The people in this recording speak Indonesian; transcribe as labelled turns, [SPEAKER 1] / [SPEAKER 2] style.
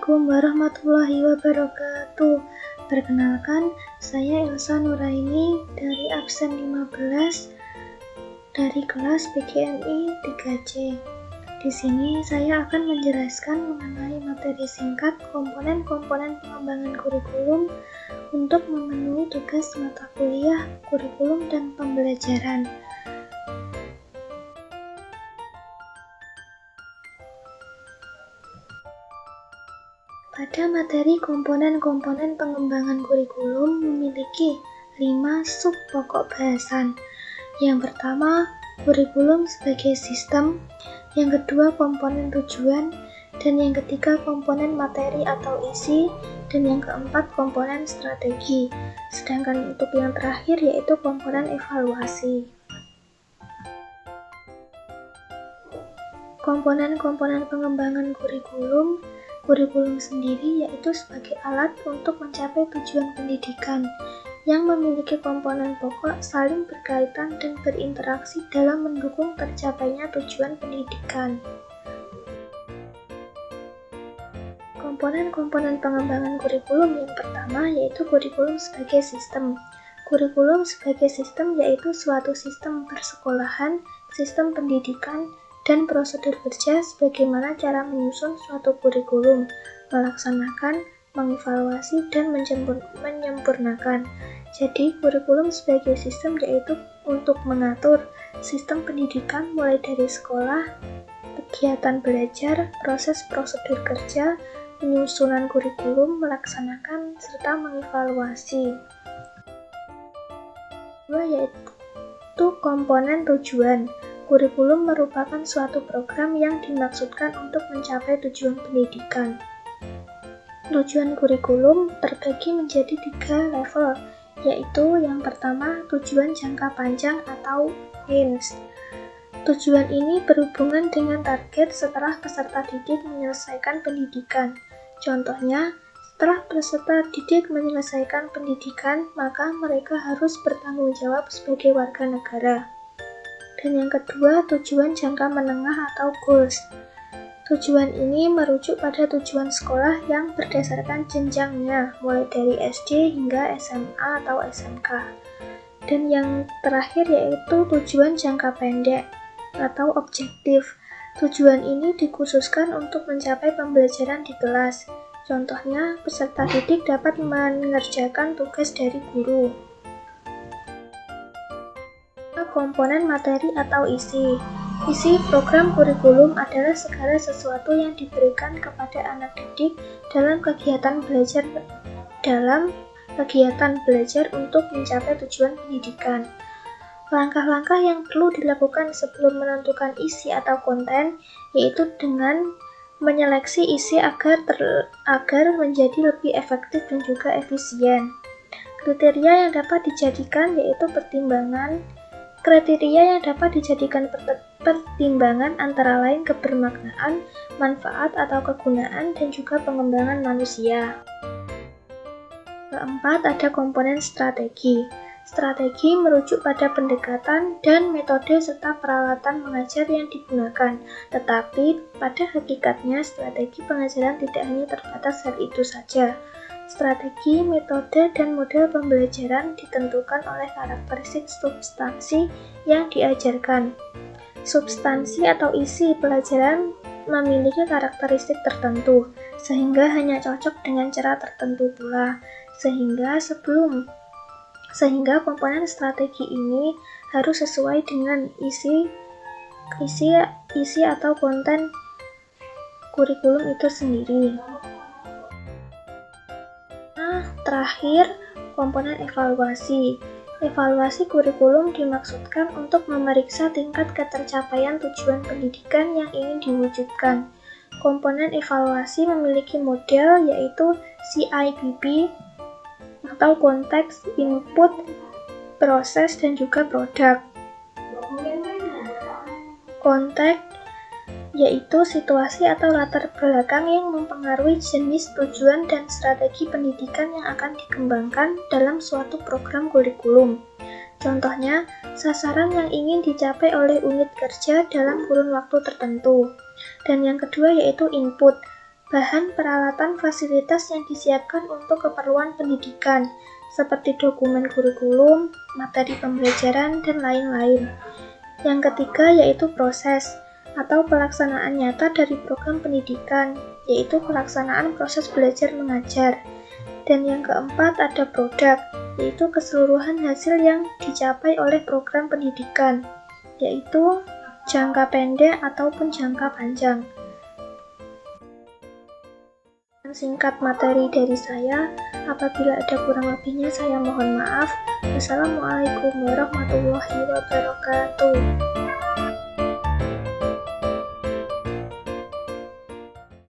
[SPEAKER 1] Assalamualaikum warahmatullahi wabarakatuh. Perkenalkan, saya Elsa Nuraini dari absen 15 dari kelas PGMI 3C. Di sini saya akan menjelaskan mengenai materi singkat komponen-komponen pengembangan kurikulum untuk memenuhi tugas mata kuliah, kurikulum, dan pembelajaran. Pada materi komponen-komponen pengembangan kurikulum memiliki 5 sub pokok bahasan. Yang pertama, kurikulum sebagai sistem, yang kedua komponen tujuan, dan yang ketiga komponen materi atau isi, dan yang keempat komponen strategi. Sedangkan untuk yang terakhir yaitu komponen evaluasi. Komponen-komponen pengembangan kurikulum sendiri yaitu sebagai alat untuk mencapai tujuan pendidikan yang memiliki komponen pokok saling berkaitan dan berinteraksi dalam mendukung tercapainya tujuan pendidikan. Komponen-komponen pengembangan kurikulum yang pertama yaitu kurikulum sebagai sistem. Kurikulum sebagai sistem yaitu suatu sistem persekolahan, sistem pendidikan, dan prosedur kerja sebagaimana cara menyusun suatu kurikulum, melaksanakan, mengevaluasi, dan menyempurnakan. Jadi, kurikulum sebagai sistem yaitu untuk mengatur sistem pendidikan mulai dari sekolah, kegiatan belajar, proses prosedur kerja, penyusunan kurikulum, melaksanakan, serta mengevaluasi. Kedua yaitu komponen tujuan. Kurikulum merupakan suatu program yang dimaksudkan untuk mencapai tujuan pendidikan. Tujuan kurikulum terbagi menjadi 3 level, yaitu yang pertama tujuan jangka panjang atau aims. Tujuan ini berhubungan dengan target setelah peserta didik menyelesaikan pendidikan. Contohnya, setelah peserta didik menyelesaikan pendidikan, maka mereka harus bertanggung jawab sebagai warga negara. Dan yang kedua, tujuan jangka menengah atau goals. Tujuan ini merujuk pada tujuan sekolah yang berdasarkan jenjangnya, mulai dari SD hingga SMA atau SMK. Dan yang terakhir yaitu tujuan jangka pendek atau objektif. Tujuan ini dikhususkan untuk mencapai pembelajaran di kelas. Contohnya, peserta didik dapat mengerjakan tugas dari guru. Komponen materi atau isi. Isi program kurikulum adalah segala sesuatu yang diberikan kepada anak didik dalam kegiatan belajar untuk mencapai tujuan pendidikan. Langkah-langkah yang perlu dilakukan sebelum menentukan isi atau konten yaitu dengan menyeleksi isi agar menjadi lebih efektif dan juga efisien. Kriteria yang dapat dijadikan pertimbangan antara lain kebermaknaan, manfaat atau kegunaan, dan juga pengembangan manusia. Keempat, ada komponen strategi. Strategi merujuk pada pendekatan dan metode serta peralatan mengajar yang digunakan, tetapi pada hakikatnya strategi pengajaran tidak hanya terbatas hal itu saja. Strategi, metode, dan model pembelajaran ditentukan oleh karakteristik substansi yang diajarkan. Substansi atau isi pelajaran memiliki karakteristik tertentu, sehingga hanya cocok dengan cara tertentu pula. Sehingga komponen strategi ini harus sesuai dengan isi atau konten kurikulum itu sendiri. Terakhir, komponen evaluasi. Evaluasi kurikulum dimaksudkan untuk memeriksa tingkat ketercapaian tujuan pendidikan yang ingin diwujudkan. Komponen evaluasi memiliki model yaitu CIBP atau konteks, input, proses, dan juga produk. Konteks yaitu situasi atau latar belakang yang mempengaruhi jenis, tujuan, dan strategi pendidikan yang akan dikembangkan dalam suatu program kurikulum. Contohnya, sasaran yang ingin dicapai oleh unit kerja dalam kurun waktu tertentu. Dan yang kedua yaitu input. bahan, peralatan, fasilitas yang disiapkan untuk keperluan pendidikan, seperti dokumen kurikulum, materi pembelajaran, dan lain-lain. Yang ketiga yaitu proses atau pelaksanaan nyata dari program pendidikan, yaitu pelaksanaan proses belajar mengajar. Dan yang keempat ada produk, yaitu keseluruhan hasil yang dicapai oleh program pendidikan, yaitu jangka pendek ataupun jangka panjang. Singkat materi dari saya, apabila ada kurang lebihnya saya mohon maaf. Wassalamualaikum warahmatullahi wabarakatuh.